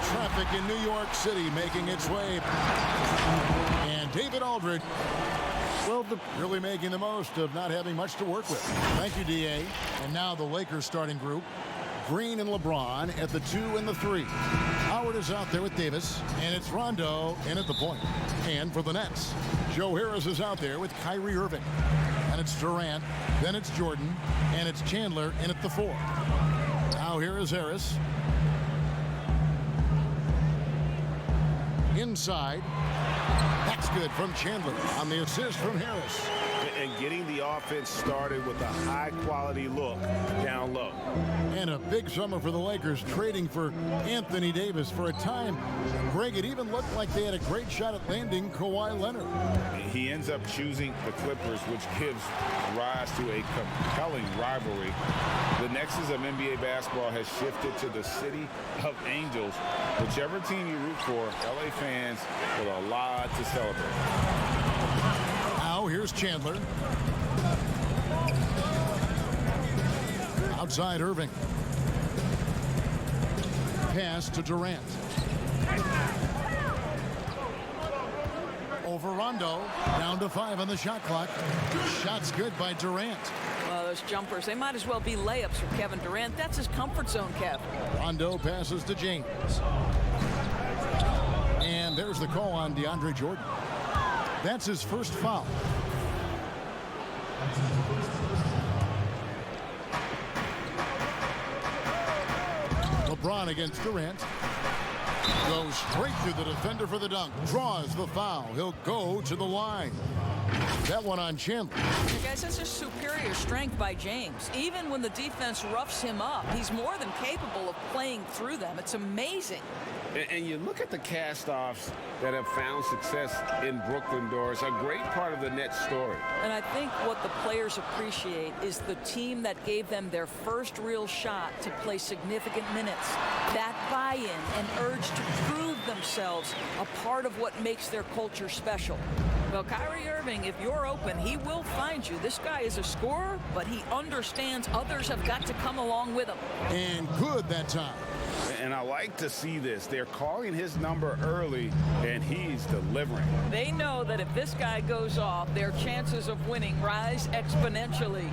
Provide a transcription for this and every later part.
traffic in New York City making its way. And David Aldridge, well, really making the most of not having much to work with. Thank you, D.A. And now the Lakers starting group. Green and LeBron at the 2 and the 3. Howard is out there with Davis, and it's Rondo in at the point. And for the Nets, Joe Harris is out there with Kyrie Irving. And it's Durant, then it's Jordan, and it's Chandler in at the 4. Now here is Harris. Inside. That's good from Chandler on the assist from Harris. And getting the offense started with a high-quality look down low. And a big summer for the Lakers, trading for Anthony Davis. For a time, Greg, it even looked like they had a great shot at landing Kawhi Leonard. He ends up choosing the Clippers, which gives rise to a compelling rivalry. The nexus of NBA basketball has shifted to the city of angels. Whichever team you root for, LA fans with a lot to celebrate. Now here's Chandler. Outside Irving. Pass to Durant. Over Rondo. Down to 5 on the shot clock. Shot's good by Durant. Well, those jumpers, they might as well be layups for Kevin Durant. That's his comfort zone, Kev. Rondo passes to James. And there's the call on DeAndre Jordan. That's his first foul. LeBron against Durant. Goes straight through the defender for the dunk. Draws the foul. He'll go to the line. That one on Chandler. Hey guys, that's just superior strength by James. Even when the defense roughs him up, he's more than capable of playing through them. It's amazing. And you look at the cast-offs that have found success in Brooklyn, Doris, a great part of the Nets story. And I think what the players appreciate is the team that gave them their first real shot to play significant minutes. That buy-in and urge to prove themselves, a part of what makes their culture special. Well, Kyrie Irving, if you're open, he will find you. This guy is a scorer, but he understands others have got to come along with him. And good that time. And I like to see this. They're calling his number early, and he's delivering. They know that if this guy goes off, their chances of winning rise exponentially.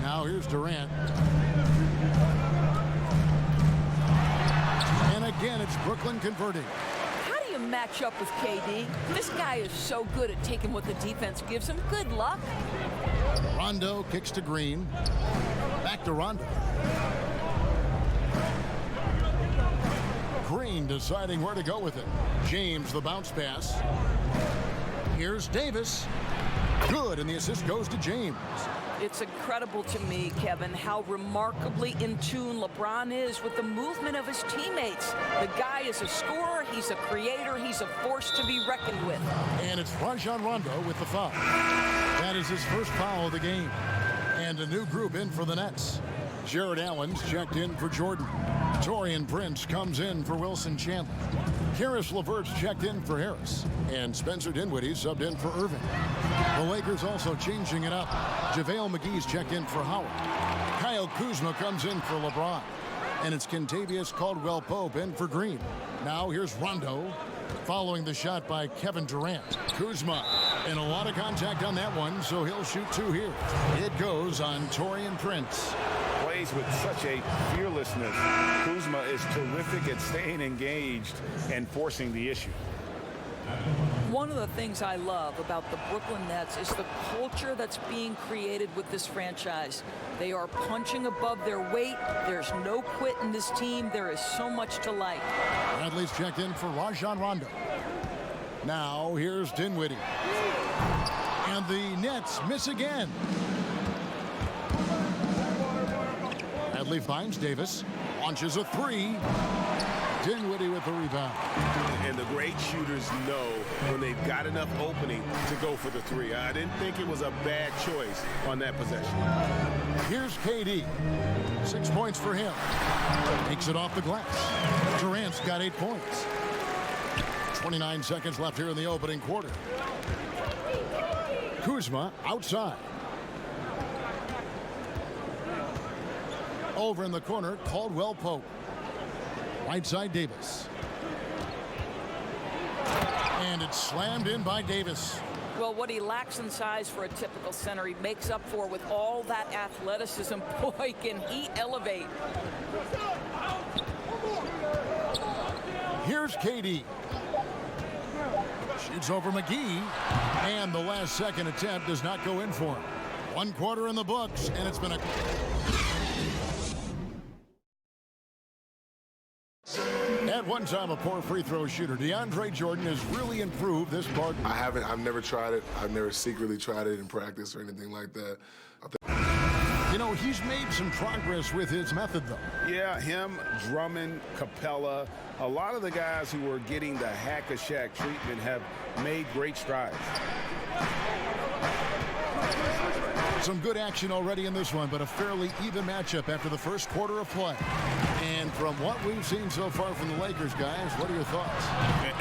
Now here's Durant. And again, it's Brooklyn converting. How do you match up with KD? This guy is so good at taking what the defense gives him. Good luck. Rondo kicks to Green. Back to Rondo. Green deciding where to go with it. James, the bounce pass. Here's Davis. Good, and the assist goes to James. It's incredible to me, Kevin, how remarkably in tune LeBron is with the movement of his teammates. The guy is a scorer, he's a creator, he's a force to be reckoned with. And it's Rajon Rondo with the foul. That is his first foul of the game. And a new group in for the Nets. Jared Allen's checked in for Jordan. Taurean Prince comes in for Wilson Chandler. Karis LeVert's checked in for Harris. And Spencer Dinwiddie subbed in for Irving. The Lakers also changing it up. JaVale McGee's checked in for Howard. Kyle Kuzma comes in for LeBron. And it's Kentavious Caldwell-Pope in for Green. Now here's Rondo, following the shot by Kevin Durant. Kuzma, and a lot of contact on that one, so he'll shoot 2 here. It goes on Taurean Prince. Plays with such a fearlessness. Kuzma is terrific at staying engaged and forcing the issue. One of the things I love about the Brooklyn Nets is the culture that's being created with this franchise. They are punching above their weight. There's no quit in this team. There is so much to like. Bradley's checked in for Rajon Rondo. Now here's Dinwiddie. And the Nets miss again. Bradley finds Davis. Launches a 3. Dinwiddie with the rebound. And the great shooters know when they've got enough opening to go for the 3. I didn't think it was a bad choice on that possession. Here's KD. 6 points for him. Takes it off the glass. Durant's got 8 points. 29 seconds left here in the opening quarter. Kuzma outside. Over in the corner, Caldwell-Pope. Right side Davis. And it's slammed in by Davis. Well, what he lacks in size for a typical center, he makes up for with all that athleticism. Boy, can he elevate. Here's KD. Shoots over McGee. And the last second attempt does not go in for him. 1 quarter in the books, and it's been a... At one time a poor free throw shooter, DeAndre Jordan has really improved this part. I've never tried it. I've never secretly tried it in practice or anything like that. You know, he's made some progress with his method, though. Yeah, him, Drummond, Capella, a lot of the guys who were getting the hack-a-shack treatment have made great strides. Some good action already in this one, but a fairly even matchup after the first quarter of play. And from what we've seen so far from the Lakers, guys, what are your thoughts?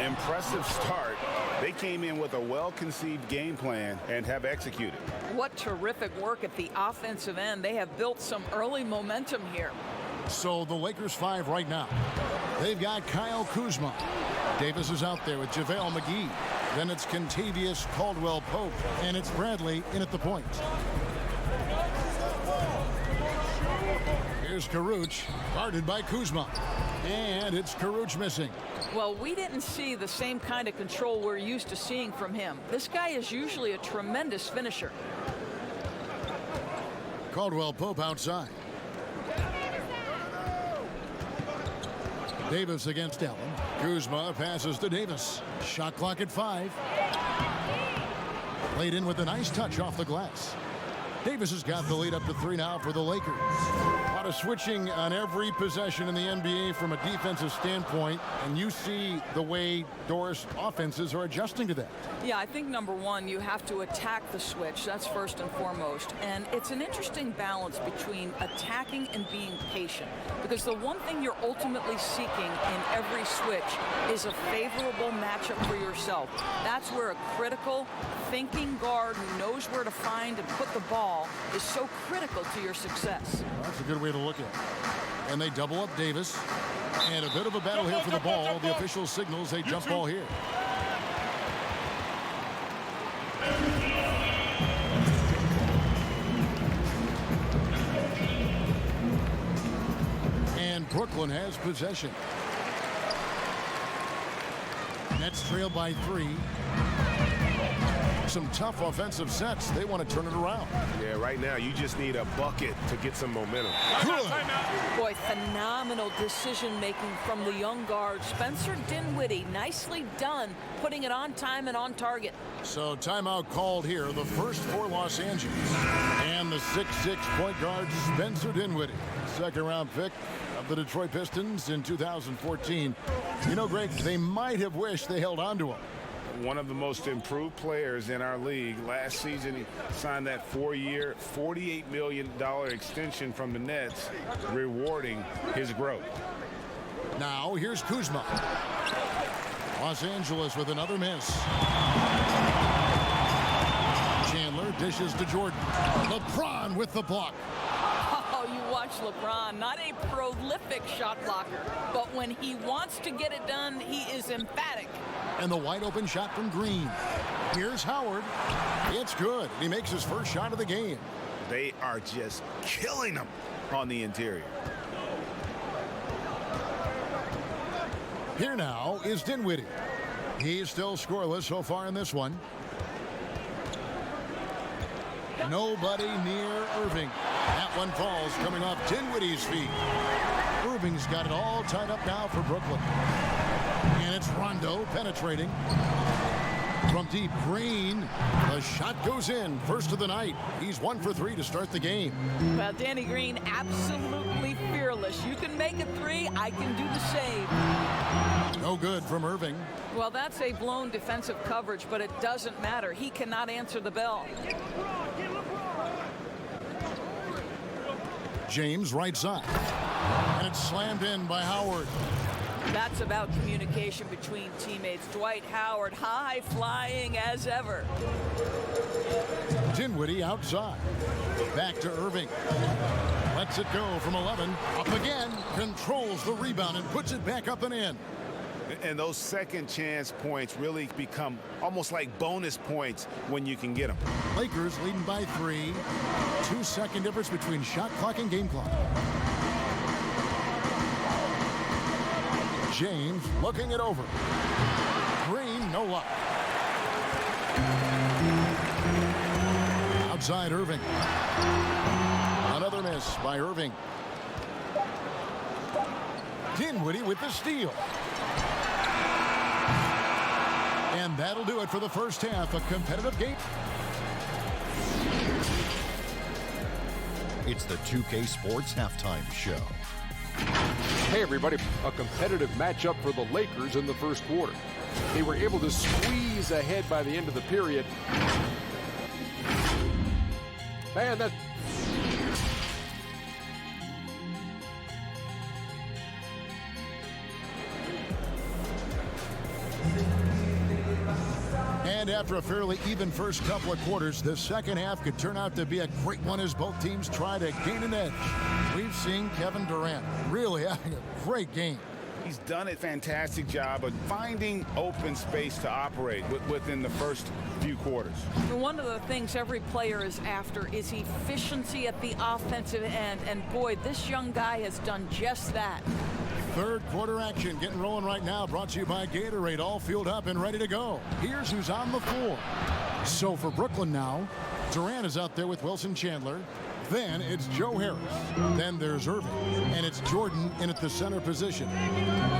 Impressive start. They came in with a well-conceived game plan and have executed. What terrific work at the offensive end. They have built some early momentum here. So the Lakers 5 right now. They've got Kyle Kuzma. Davis is out there with JaVale McGee. Then it's Kentavious Caldwell-Pope. And it's Bradley in at the point. Here's Kuruc, guarded by Kuzma. And it's Kuruc missing. Well, we didn't see the same kind of control we're used to seeing from him. This guy is usually a tremendous finisher. Caldwell-Pope outside. Davis against Allen. Kuzma passes to Davis. Shot clock at 5. Played in with a nice touch off the glass. Davis has got the lead up to 3 now for the Lakers. A lot of switching on every possession in the NBA from a defensive standpoint, and you see the way Doris offenses are adjusting to that. Yeah, I think number one, you have to attack the switch. That's first and foremost. And it's an interesting balance between attacking and being patient, because the one thing you're ultimately seeking in every switch is a favorable matchup for yourself. That's where a critical thinking guard who knows where to find and put the ball is so critical to your success. Well, that's a good way to look at it. And they double up Davis. And a bit of a battle here for the ball. The official signals a jump ball here. And Brooklyn has possession. Nets trail by 3. Some tough offensive sets. They want to turn it around. Yeah, right now you just need a bucket to get some momentum. Good. Boy, phenomenal decision making from the young guard Spencer Dinwiddie. Nicely done, putting it on time and on target. So timeout called here, the first for Los Angeles. And the 6'6" point guard Spencer Dinwiddie, second round pick of the Detroit Pistons in 2014. You know, Greg, they might have wished they held on to him. One of the most improved players in our league. Last season, he signed that 4-year, $48 million extension from the Nets, rewarding his growth. Now, here's Kuzma. Los Angeles with another miss. Chandler dishes to Jordan. LeBron with the block. Oh, you watch LeBron, not a prolific shot blocker, but when he wants to get it done, he is emphatic. And the wide open shot from Green. Here's Howard. It's good. He makes his first shot of the game. They are just killing him on the interior. Here now is Dinwiddie. He's still scoreless so far in this one. Nobody near Irving. That one falls coming off Dinwiddie's feet. Irving's got it all tied up now for Brooklyn. And it's Rondo penetrating. From deep, Green. The shot goes in. First of the night. He's 1 for 3 to start the game. Well, Danny Green, absolutely fearless. You can make a 3, I can do the same. No good from Irving. Well, that's a blown defensive coverage, but it doesn't matter. He cannot answer the bell. James right side. And it's slammed in by Howard. That's about communication between teammates. Dwight Howard, high flying as ever. Dinwiddie outside. Back to Irving. Lets it go from 11. Up again. Controls the rebound and puts it back up and in. And those second chance points really become almost like bonus points when you can get them. Lakers leading by 3. 2-second difference between shot clock and game clock. James looking it over. Green, no luck. Outside Irving. Another miss by Irving. Dinwiddie with the steal. And that'll do it for the first half. A competitive game. It's the 2K Sports Halftime Show. Hey everybody, a competitive matchup for the Lakers in the first quarter. They were able to squeeze ahead by the end of the period. Man, that... And after a fairly even first couple of quarters, the second half could turn out to be a great one as both teams try to gain an edge. We've seen Kevin Durant really having a great game. He's done a fantastic job of finding open space to operate within the first few quarters. One of the things every player is after is efficiency at the offensive end. And boy, this young guy has done just that. Third quarter action getting rolling right now, brought to you by Gatorade, all fueled up and ready to go. Here's who's on the floor. So for Brooklyn now, Durant is out there with Wilson Chandler. Then it's Joe Harris. Then there's Irving. And it's Jordan in at the center position.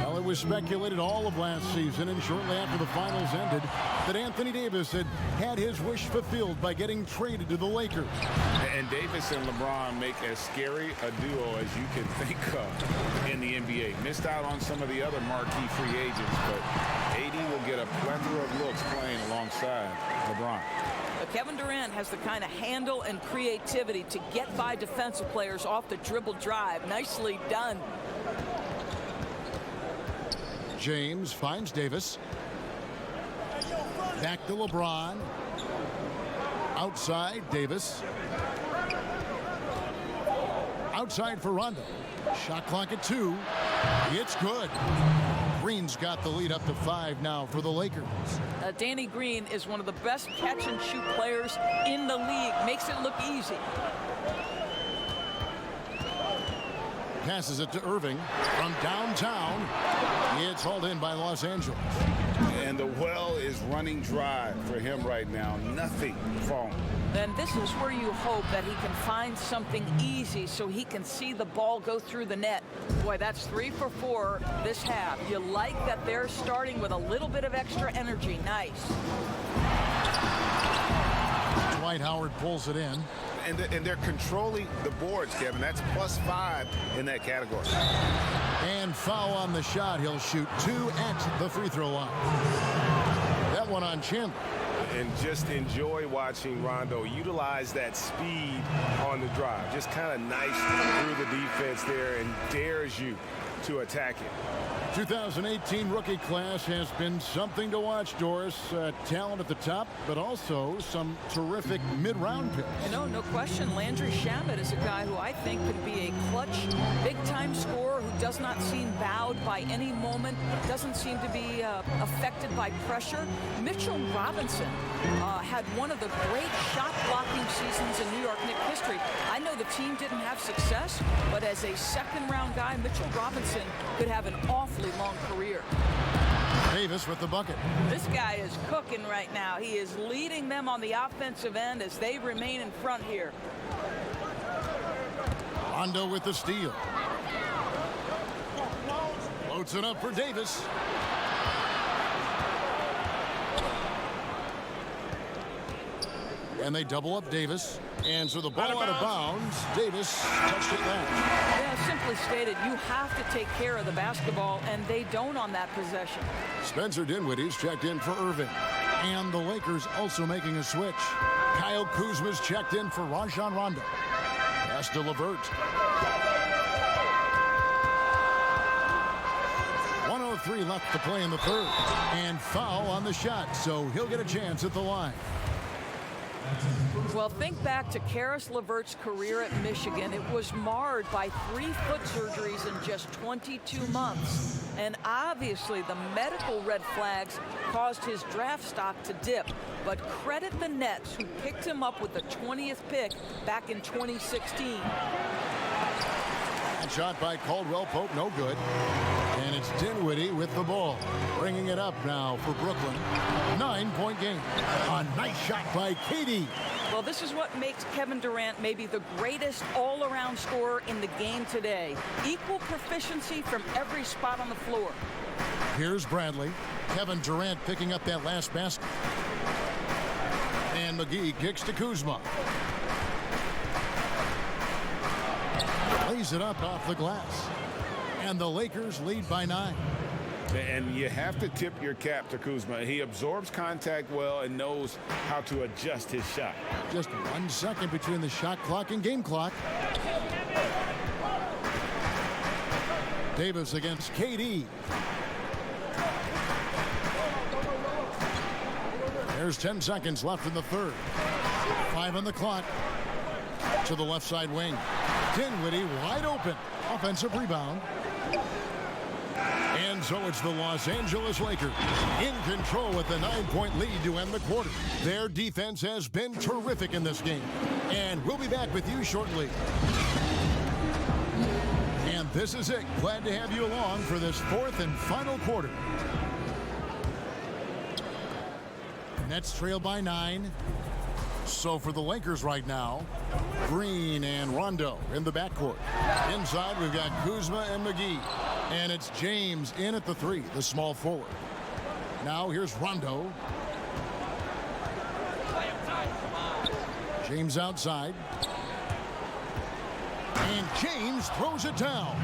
Well, it was speculated all of last season and shortly after the finals ended that Anthony Davis had his wish fulfilled by getting traded to the Lakers. And Davis and LeBron make as scary a duo as you can think of in the NBA. Missed out on some of the other marquee free agents, but AD will get a plethora of looks playing alongside LeBron. Kevin Durant has the kind of handle and creativity to get by defensive players off the dribble drive. Nicely done. James finds Davis. Back to LeBron. Outside, Davis. Outside for Rondo. Shot clock at 2. It's good. Green's got the lead up to 5 now for the Lakers. Danny Green is one of the best catch-and-shoot players in the league. Makes it look easy. Passes it to Irving from downtown. It's hauled in by Los Angeles. And the well is running dry for him right now. Nothing falling. And this is where you hope that he can find something easy so he can see the ball go through the net. Boy, that's 3 for 4 this half. You like that they're starting with a little bit of extra energy. Nice. Dwight Howard pulls it in. And they're controlling the boards, Kevin. That's +5 in that category. And foul on the shot. He'll shoot 2 at the free throw line. That one on Chandler. And just enjoy watching Rondo utilize that speed on the drive. Just kind of nice through the defense there and dares you to attack it. 2018 rookie class has been something to watch, Doris. Talent at the top, but also some terrific mid-round picks. No question. Landry Shamet is a guy who I think can be a clutch, big-time scorer who does not seem bowed by any moment, doesn't seem to be affected by pressure. Mitchell Robinson had one of the great shot-blocking seasons in New York Knicks history. I know the team didn't have success, but as a second-round guy, Mitchell Robinson could have an awfully long career. Davis with the bucket. This guy is cooking right now. He is leading them on the offensive end as they remain in front here. Rondo with the steal. Floats it up for Davis. And they double up Davis. And so the ball out of bounds. Davis touched it last. Yeah, simply stated, you have to take care of the basketball, and they don't on that possession. Spencer Dinwiddie's checked in for Irving. And the Lakers also making a switch. Kyle Kuzma's checked in for Rajon Rondo. Pass to LeVert. 1:03 left to play in the third. And foul on the shot, so he'll get a chance at the line. Well, think back to Karis LeVert's career at Michigan. It was marred by 3 foot surgeries in just 22 months. And obviously, the medical red flags caused his draft stock to dip. But credit the Nets, who picked him up with the 20th pick back in 2016. And shot by Caldwell Pope, no good. And it's Dinwiddie with the ball, bringing it up now for Brooklyn. 9-point game. A nice shot by KD. Well, this is what makes Kevin Durant maybe the greatest all-around scorer in the game today. Equal proficiency from every spot on the floor. Here's Bradley. Kevin Durant picking up that last basket. And McGee kicks to Kuzma. Lays it up off the glass. And the Lakers lead by 9. And you have to tip your cap to Kuzma. He absorbs contact well and knows how to adjust his shot. Just 1 second between the shot clock and game clock. Davis against KD. There's 10 seconds left in the third. 5 on the clock. To the left side wing. Dinwiddie wide open. Offensive rebound. And so it's the Los Angeles Lakers in control with the 9-point lead to end the quarter. Their defense has been terrific in this game. And we'll be back with you shortly. And this is it. Glad to have you along for this 4th and final quarter. Nets trail by 9. So for the Lakers right now, Green and Rondo in the backcourt. Inside, we've got Kuzma and McGee. And it's James in at the 3, the small forward. Now here's Rondo. James outside. And James throws it down.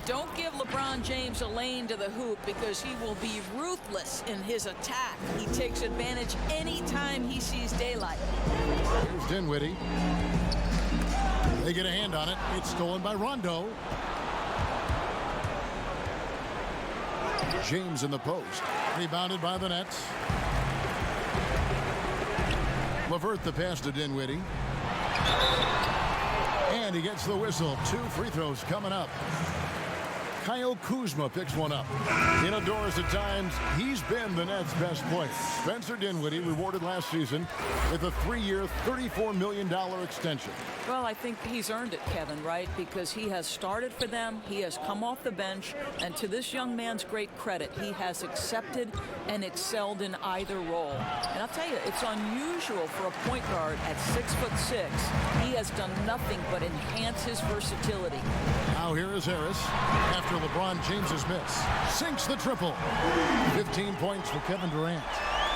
Don't give LeBron James a lane to the hoop, because he will be ruthless in his attack. He takes advantage anytime he sees daylight. Here's Dinwiddie. They get a hand on it. It's stolen by Rondo. James in the post. Rebounded by the Nets. LeVert the pass to Dinwiddie. And he gets the whistle. 2 free throws coming up. Kyle Kuzma picks one up. Indoors at times, he's been the Nets' best player. Spencer Dinwiddie rewarded last season with a 3-year, $34 million extension. Well, I think he's earned it, Kevin, right? Because he has started for them, he has come off the bench, and to this young man's great credit, he has accepted and excelled in either role. And I'll tell you, it's unusual for a point guard at 6'6". He has done nothing but enhance his versatility. Now here is Harris after LeBron James's miss. Sinks the triple. 15 points for Kevin Durant.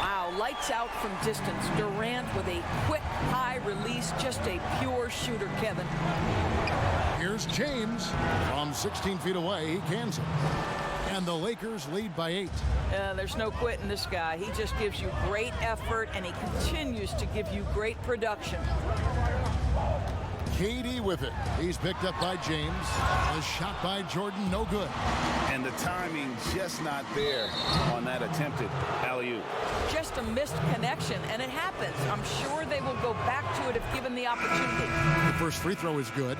Wow, lights out from distance. Durant with a quick, high release. Just a pure shooter, Kevin. Here's James. From 16 feet away, he cans it. And the Lakers lead by 8. There's no quitting this guy. He just gives you great effort, and he continues to give you great production. KD with it. He's picked up by James. A shot by Jordan, no good. And the timing just not there on that attempted alley-oop. Just a missed connection, and it happens. I'm sure they will go back to it if given the opportunity. The first free throw is good.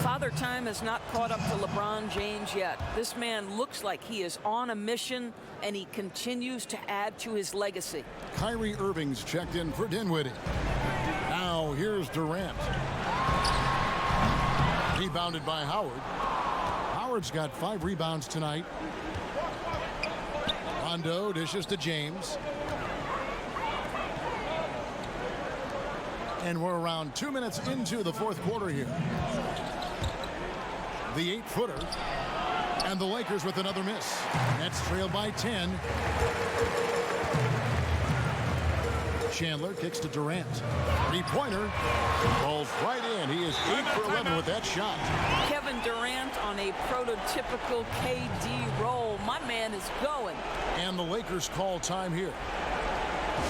Father Time has not caught up to LeBron James yet. This man looks like he is on a mission, and he continues to add to his legacy. Kyrie Irving's checked in for Dinwiddie. Now here's Durant. Rebounded by Howard. Howard's got 5 rebounds tonight. Rondo dishes to James. And we're around 2 minutes into the 4th quarter here. The 8-footer. And the Lakers with another miss. Nets trail by 10. Chandler kicks to Durant. 3-pointer. Falls right in. He is 8 for 11 with that shot. Kevin Durant on a prototypical KD roll. My man is going. And the Lakers call time here.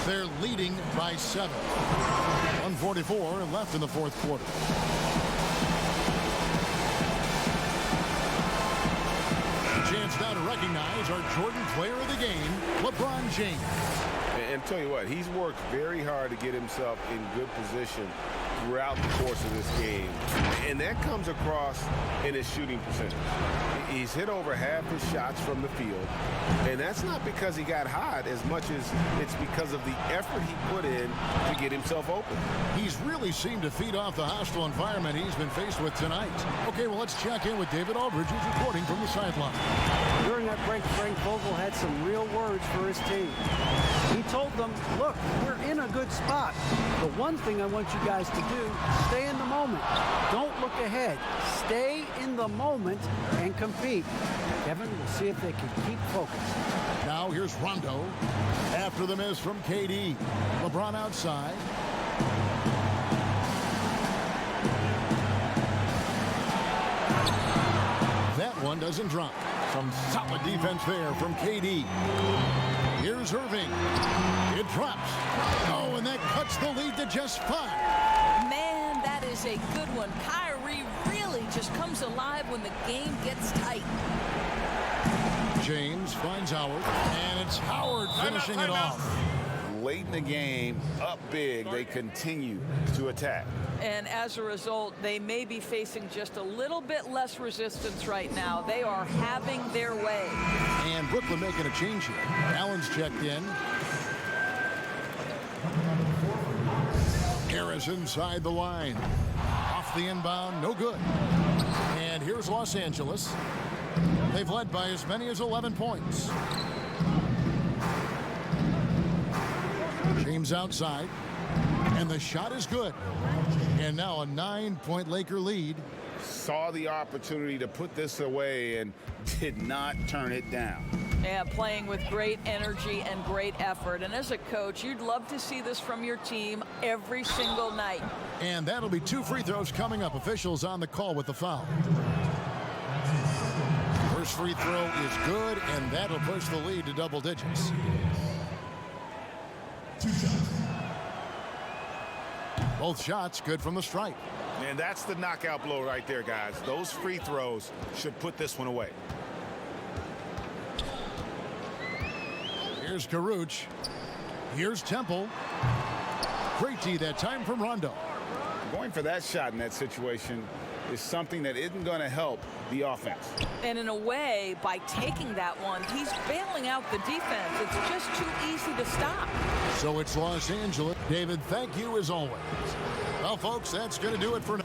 They're leading by 7. 1:44 left in the 4th quarter. Chance now to recognize our Jordan player of the game, LeBron James. And tell you what, he's worked very hard to get himself in good position throughout the course of this game. And that comes across in his shooting percentage. He's hit over half his shots from the field. And that's not because he got hot as much as it's because of the effort he put in to get himself open. He's really seemed to feed off the hostile environment he's been faced with tonight. Okay, well, let's check in with David Aldridge, who's reporting from the sideline. During that break, Frank Vogel had some real words for his team. He told them, look, we're in a good spot. The one thing I want you guys to do, stay in the moment. Don't look ahead. Stay in the moment and compete. Kevin, we'll see if they can keep focused. Now here's Rondo. After the miss from KD. LeBron outside. That one doesn't drop. Some solid defense there from KD. Here's Irving. It drops. Oh, and that cuts the lead to just 5. Man, that is a good one. Kyrie really just comes alive when the game gets tight. James finds Howard, and it's Howard finishing it off. Late in the game, up big, they continue to attack. And as a result, they may be facing just a little bit less resistance right now. They are having their way. And Brooklyn making a change here. Allen's checked in. Harris inside the line. Off the inbound, no good. And here's Los Angeles. They've led by as many as 11 points. James outside. And the shot is good. And now a 9-point Laker lead. Saw the opportunity to put this away and did not turn it down. Yeah, playing with great energy and great effort. And as a coach, you'd love to see this from your team every single night. And that'll be 2 free throws coming up. Officials on the call with the foul. First free throw is good, and that'll push the lead to double digits. Both shots good from the stripe. And that's the knockout blow right there, guys. Those free throws should put this one away. Here's Karuch. Here's Temple. Great D that time from Rondo. Going for that shot in that situation is something that isn't going to help the offense. And in a way, by taking that one, he's bailing out the defense. It's just too easy to stop. So it's Los Angeles. David, thank you as always. Well, folks, that's going to do it for now.